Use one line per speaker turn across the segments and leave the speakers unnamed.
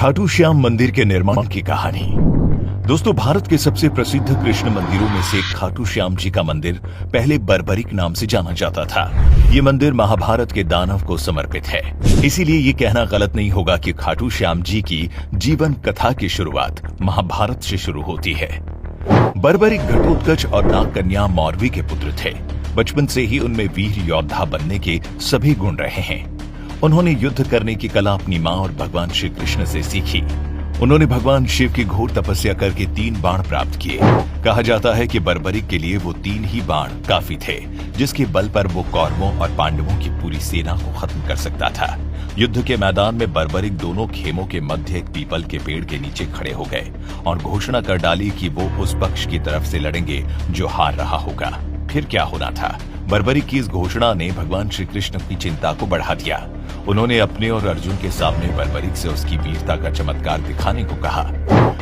खाटू श्याम मंदिर के निर्माण की कहानी। दोस्तों, भारत के सबसे प्रसिद्ध कृष्ण मंदिरों में से खाटू श्याम जी का मंदिर पहले बर्बरिक नाम से जाना जाता था। ये मंदिर महाभारत के दानव को समर्पित है, इसीलिए ये कहना गलत नहीं होगा कि खाटू श्याम जी की जीवन कथा की शुरुआत महाभारत से शुरू होती है। बर्बरिक घटोत्कच और नागकन्या मौरवी के पुत्र थे। बचपन से ही उनमें वीर योद्धा बनने के सभी गुण रहे हैं। उन्होंने युद्ध करने की कला अपनी मां और भगवान श्री कृष्ण से सीखी। उन्होंने भगवान शिव की घोर तपस्या करके 3 बाण प्राप्त किए। कहा जाता है कि बर्बरिक के लिए वो 3 ही बाण काफी थे, जिसके बल पर वो कौरवों और पांडवों की पूरी सेना को खत्म कर सकता था। युद्ध के मैदान में बर्बरिक दोनों खेमों के मध्य एक पीपल के पेड़ के नीचे खड़े हो गए और घोषणा कर डाली कि वो उस पक्ष की तरफ से लड़ेंगे जो हार रहा होगा। फिर क्या होना था? बर्बरिक की इस घोषणा ने भगवान श्री कृष्ण की चिंता को बढ़ा दिया। उन्होंने अपने और अर्जुन के सामने बर्बरिक से उसकी वीरता का चमत्कार दिखाने को कहा।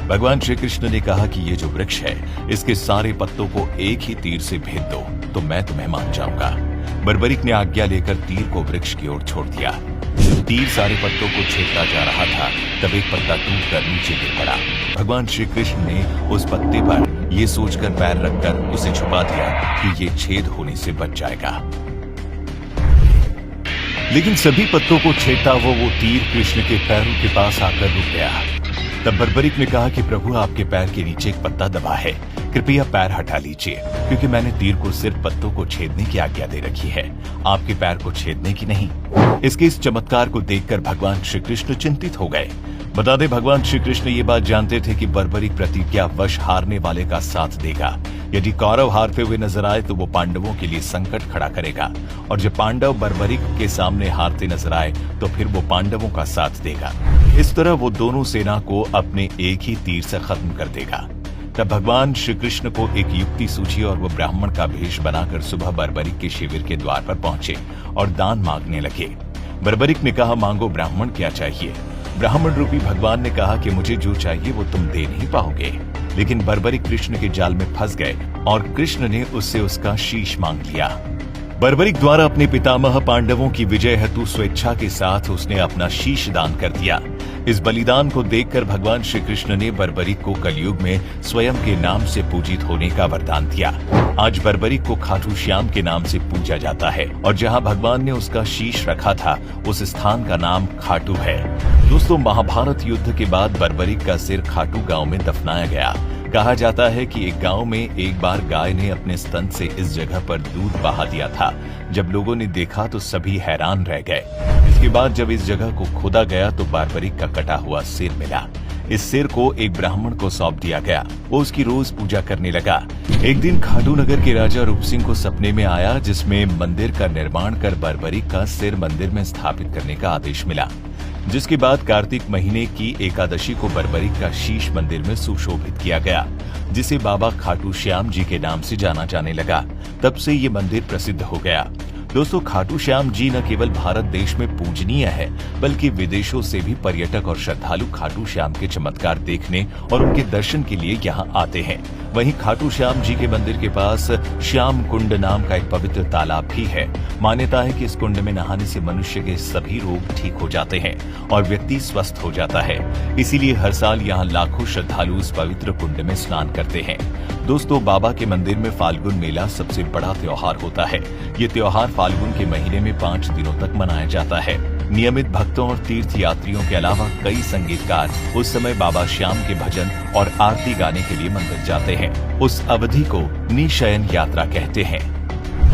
भगवान श्री कृष्ण ने कहा कि ये जो वृक्ष है, इसके सारे पत्तों को एक ही तीर से भेद दो तो मैं तुम्हें मान जाऊंगा। बर्बरिक ने आज्ञा लेकर तीर को वृक्ष की ओर छोड़ दिया। तीर सारे पत्तों को छेदता जा रहा था, तब एक पत्ता टूटकर नीचे गिर पड़ा। भगवान श्री कृष्ण ने उस पत्ते पर ये सोचकर पैर रखकर उसे छुपा दिया कि ये छेद होने से बच जाएगा। लेकिन सभी पत्तों को छेदता वो तीर कृष्ण के पैरों के पास आकर रुक गया। तब बर्बरिक ने कहा कि प्रभु, आपके पैर के नीचे एक पत्ता दबा है, कृपया पैर हटा लीजिए, क्योंकि मैंने तीर को सिर्फ पत्तों को छेदने की आज्ञा दे रखी है, आपके पैर को छेदने की नहीं। इसके इस चमत्कार को देखकर भगवान श्री कृष्ण चिंतित हो गए। बता दें, भगवान श्री कृष्ण ये बात जानते थे कि बर्बरिक प्रतिज्ञावश हारने वाले का साथ देगा। यदि कौरव हारते हुए नजर आए तो वो पांडवों के लिए संकट खड़ा करेगा, और जब पांडव बर्बरिक के सामने हारते नजर आए तो फिर वो पांडवों का साथ देगा। इस तरह वो दोनों सेना को अपने एक ही तीर से खत्म कर देगा। तब भगवान श्री कृष्ण को एक युक्ति सूझी और वो ब्राह्मण का भेष बनाकर सुबह बर्बरिक के शिविर के द्वार पर पहुंचे और दान मांगने लगे। बर्बरिक ने कहा, मांगो ब्राह्मण, क्या चाहिए? ब्राह्मण रूपी भगवान ने कहा कि मुझे जो चाहिए वो तुम दे नहीं पाओगे। लेकिन बर्बरिक कृष्ण के जाल में फंस गए और कृष्ण ने उससे उसका शीश मांग लिया। बर्बरिक द्वारा अपने पितामह पांडवों की विजय हेतु स्वेच्छा के साथ उसने अपना शीश दान कर दिया। इस बलिदान को देखकर भगवान श्री कृष्ण ने बर्बरिक को कलयुग में स्वयं के नाम से पूजित होने का वरदान दिया। आज बर्बरिक को खाटू श्याम के नाम से पूजा जाता है और जहां भगवान ने उसका शीश रखा था उस स्थान का नाम खाटू है। दोस्तों, महाभारत युद्ध के बाद बर्बरिक का सिर खाटू गांव में दफनाया गया। कहा जाता है कि एक गांव में एक बार गाय ने अपने स्तन से इस जगह पर दूध बहा दिया था। जब लोगों ने देखा तो सभी हैरान रह गए। इसके बाद जब इस जगह को खोदा गया तो बर्बरिक का कटा हुआ सिर मिला। इस सिर को एक ब्राह्मण को सौंप दिया गया। वो उसकी रोज पूजा करने लगा। एक दिन खाटू नगर के राजा रूप सिंह को सपने में आया, जिसमें मंदिर का निर्माण कर बर्बरिक का सिर मंदिर में स्थापित करने का आदेश मिला। जिसके बाद कार्तिक महीने की एकादशी को बर्बरिक का शीश मंदिर में सुशोभित किया गया, जिसे बाबा खाटू श्याम जी के नाम से जाना जाने लगा। तब से ये मंदिर प्रसिद्ध हो गया। दोस्तों, खाटू श्याम जी न केवल भारत देश में पूजनीय है, बल्कि विदेशों से भी पर्यटक और श्रद्धालु खाटू श्याम के चमत्कार देखने और उनके दर्शन के लिए यहाँ आते हैं। वहीं खाटू श्याम जी के मंदिर के पास श्याम कुंड नाम का एक पवित्र तालाब भी है। मान्यता है कि इस कुंड में नहाने से मनुष्य के सभी रोग ठीक हो जाते हैं और व्यक्ति स्वस्थ हो जाता है। इसीलिए हर साल यहाँ लाखों श्रद्धालु इस पवित्र कुंड में स्नान करते हैं। दोस्तों, बाबा के मंदिर में फाल्गुन मेला सबसे बड़ा त्योहार होता है। ये त्योहार फाल्गुन के महीने में 5 दिनों तक मनाया जाता है। नियमित भक्तों और तीर्थ यात्रियों के अलावा कई संगीतकार उस समय बाबा श्याम के भजन और आरती गाने के लिए मंदिर जाते हैं। उस अवधि को निशयन यात्रा कहते हैं।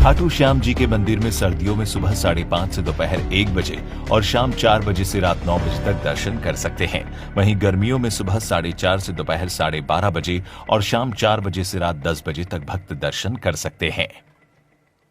खाटू श्याम जी के मंदिर में सर्दियों में सुबह 5:30 से दोपहर 1 बजे और शाम 4 बजे से रात 9 बजे तक दर्शन कर सकते हैं। वहीं गर्मियों में सुबह 4:30 से दोपहर 12:30 बजे और शाम 4 बजे से रात 10 बजे तक भक्त दर्शन कर सकते हैं।